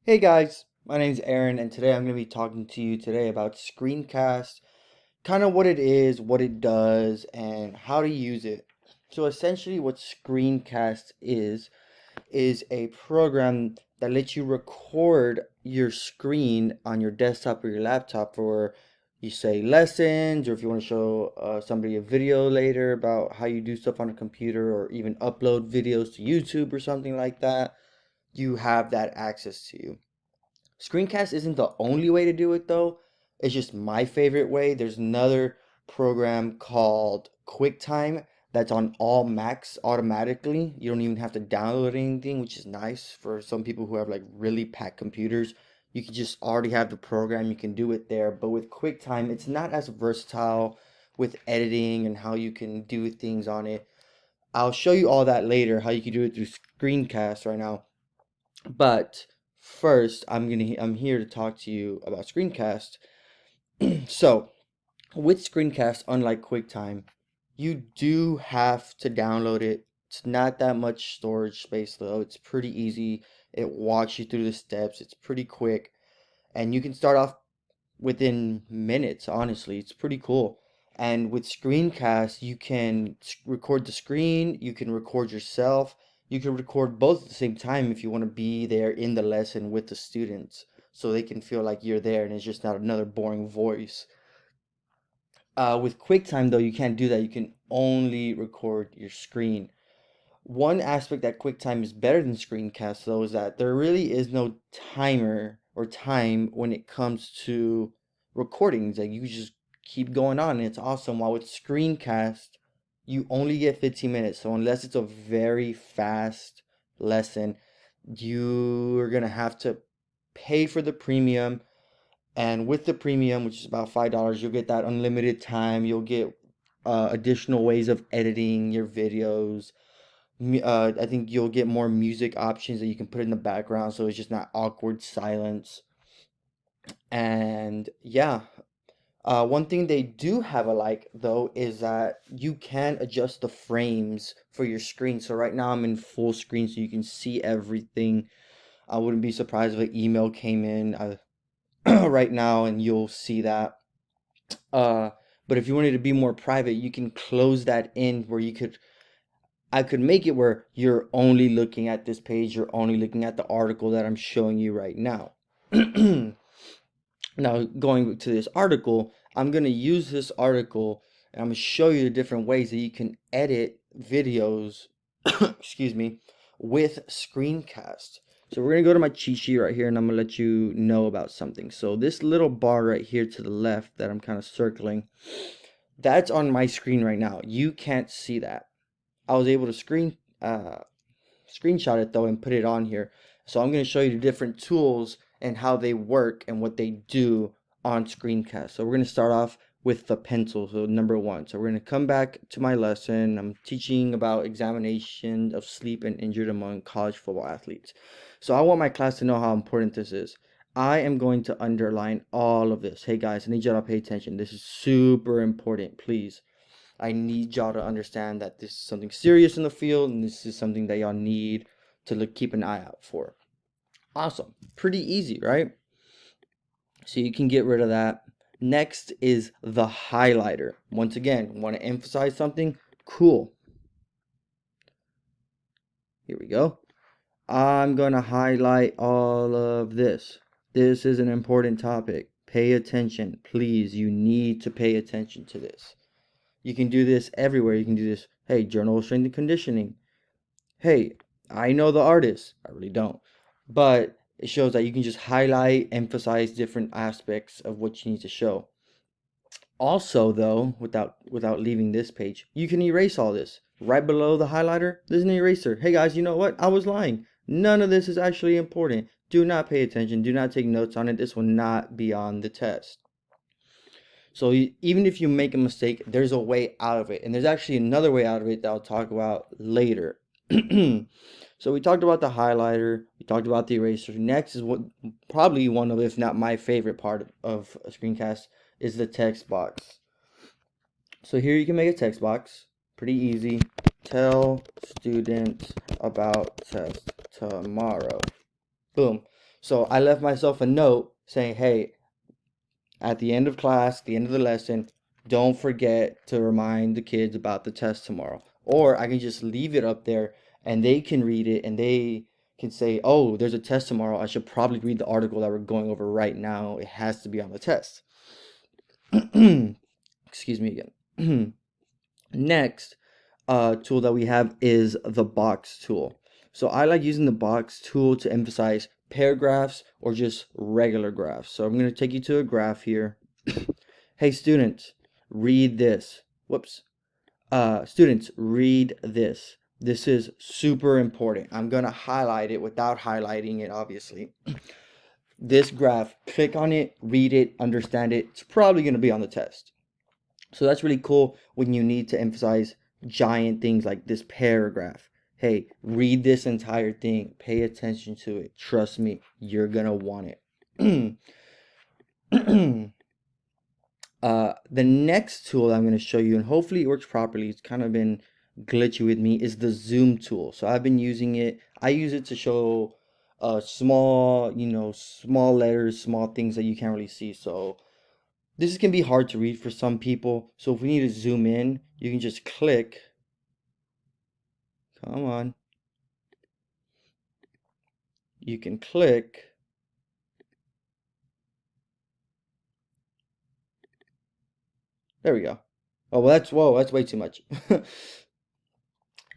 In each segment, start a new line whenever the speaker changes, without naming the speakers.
Hey guys, my name's Aaron, and today I'm going to be talking to you today about Screencast, kind of what it is, what it does, and how to use it. So essentially what Screencast is a program that lets you record your screen on your desktop or your laptop for, you say, lessons, or if you want to show somebody a video later about how you do stuff on a computer, or even upload videos to YouTube or something like that. You have that access to you. Screencast isn't the only way to do it though. It's just my favorite way. There's another program called QuickTime that's on all Macs automatically. You don't even have to download anything, which is nice for some people who have like really packed computers. You can just already have the program, you can do it there. But with QuickTime, it's not as versatile with editing and how you can do things on it. I'll show you all that later, how you can do it through Screencast right now. But first, I'm here to talk to you about Screencast. So, with Screencast, unlike QuickTime, you do have to download it. It's not that much storage space though. It's pretty easy. It walks you through the steps. It's pretty quick, and you can start off within minutes, honestly. It's pretty cool. And with Screencast, you can record the screen, you can record yourself, you can record both at the same time if you want to be there in the lesson with the students so they can feel like you're there and it's just not another boring voice. With QuickTime, though, you can't do that. You can only record your screen. One aspect that QuickTime is better than Screencast, though, is that there really is no timer or time when it comes to recordings. Like you just keep going on, and it's awesome. While with Screencast, you only get 15 minutes. So unless it's a very fast lesson, you're gonna have to pay for the premium. And with the premium, which is about $5, you'll get that unlimited time. You'll get additional ways of editing your videos. I think you'll get more music options that you can put in the background, so it's just not awkward silence. And yeah, one thing they do have alike though is that you can adjust the frames for your screen. So right now I'm in full screen, so you can see everything. I wouldn't be surprised if an email came in right now, and you'll see that. Uh, but if you wanted to be more private, you can close that in where I could make it where you're only looking at this page, you're only looking at the article that I'm showing you right now. Now, going to this article, I'm going to use this article and I'm going to show you the different ways that you can edit videos, excuse me, with Screencast. So we're going to go to my cheat sheet right here and I'm going to let you know about something. So this little bar right here to the left that I'm kind of circling, that's on my screen right now. You can't see that. I was able to screenshot it though and put it on here. So I'm going to show you the different tools and how they work and what they do on Screencast. So we're going to start off with the pencil, so number one. So we're going to come back to my lesson. I'm teaching about examination of sleep and injured among college football athletes. So I want my class to know how important this is. I am going to underline all of this. Hey guys, I need y'all to pay attention. This is super important, please. I need y'all to understand that this is something serious in the field, and this is something that y'all need to keep an eye out for. Awesome. Pretty easy, right? So you can get rid of that. Next is the highlighter. Once again, want to emphasize something? Cool. Here we go. I'm going to highlight all of this. This is an important topic. Pay attention. Please, you need to pay attention to this. You can do this everywhere. You can do this. Hey, Journal of Strength and Conditioning. Hey, I know the artist. I really don't. But it shows that you can just highlight, emphasize different aspects of what you need to show. Also, though, without leaving this page, you can erase all this. Right below the highlighter, there's an eraser. Hey guys, you know what? I was lying. None of this is actually important. Do not pay attention. Do not take notes on it. This will not be on the test. So even if you make a mistake, there's a way out of it. And there's actually another way out of it that I'll talk about later. So we talked about the highlighter. We talked about the eraser. Next is what probably one of, if not my favorite part of a screencast, is the text box. So here you can make a text box. Pretty easy. Tell students about test tomorrow. Boom. So I left myself a note saying, hey, at the end of class, the end of the lesson, don't forget to remind the kids about the test tomorrow. Or I can just leave it up there and they can read it and they can say, oh, there's a test tomorrow. I should probably read the article that we're going over right now. It has to be on the test. Excuse me again. Next tool that we have is the box tool. So I like using the box tool to emphasize paragraphs or just regular graphs. So I'm going to take you to a graph here. Hey students, read this. Whoops. Students, read this. This is super important. I'm going to highlight it without highlighting it, obviously. This graph, click on it, read it, understand it. It's probably going to be on the test. So that's really cool when you need to emphasize giant things like this paragraph. Hey, read this entire thing. Pay attention to it. Trust me, you're going to want it. The next tool I'm going to show you, and hopefully it works properly, it's kind of been glitchy with me, is the zoom tool. So I've been using it. I use it to show small, small letters, small things that you can't really see. So this can be hard to read for some people. So if we need to zoom in, you can just click. Come on. You can click. There we go. Oh, well, that's way too much.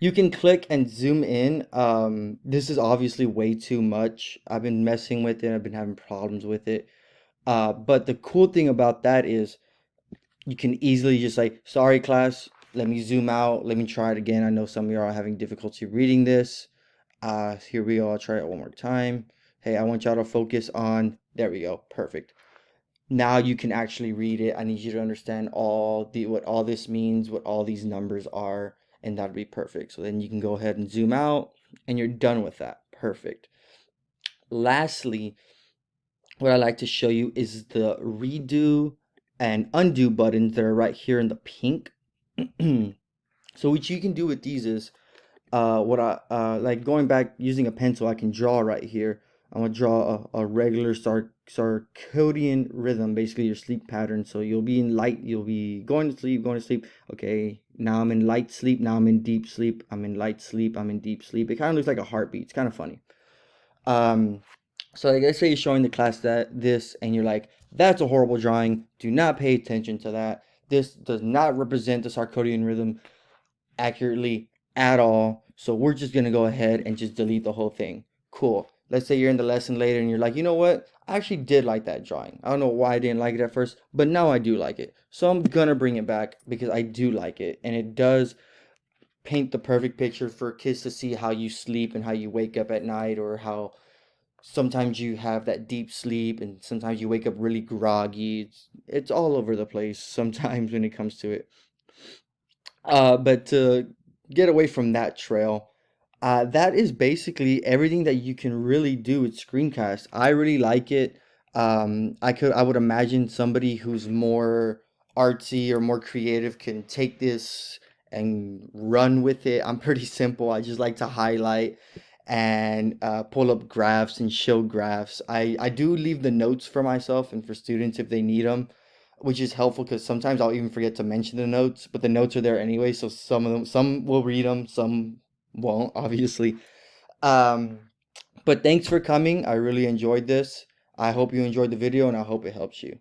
You can click and zoom in. This is obviously way too much. I've been messing with it. I've been having problems with it. But the cool thing about that is you can easily just say, sorry class, let me zoom out. Let me try it again. I know some of you are having difficulty reading this. Here we go. I'll try it one more time. Hey, I want y'all to focus on, there we go. Perfect. Now you can actually read it. I need you to understand what all this means, what all these numbers are, and that'd be perfect. So then you can go ahead and zoom out and you're done with that. Perfect. Lastly, what I like to show you is the redo and undo buttons that are right here in the pink. So what you can do with these is like going back using a pencil, I can draw right here. I'm gonna draw a regular circadian rhythm, basically your sleep pattern. So you'll be in light, you'll be going to sleep, going to sleep. Okay, now I'm in light sleep, now I'm in deep sleep, I'm in light sleep, I'm in deep sleep. It kind of looks like a heartbeat. It's kind of funny. So like let's say you're showing the class this and you're like, that's a horrible drawing. Do not pay attention to that. This does not represent the circadian rhythm accurately at all. So we're just going to go ahead and just delete the whole thing. Cool. Let's say you're in the lesson later and you're like, you know what? I actually did like that drawing. I don't know why I didn't like it at first, but now I do like it. So I'm going to bring it back because I do like it. And it does paint the perfect picture for kids to see how you sleep and how you wake up at night, or how sometimes you have that deep sleep and sometimes you wake up really groggy. It's all over the place sometimes when it comes to it. But to get away from that trail, that is basically everything that you can really do with Screencast. I really like it. I would imagine somebody who's more artsy or more creative can take this and run with it. I'm pretty simple. I just like to highlight and pull up graphs and show graphs. I do leave the notes for myself and for students if they need them, which is helpful because sometimes I'll even forget to mention the notes, but the notes are there anyway. So some will read them, some won't, obviously. Um, but thanks for coming. I really enjoyed this. I hope you enjoyed the video and I hope it helps you.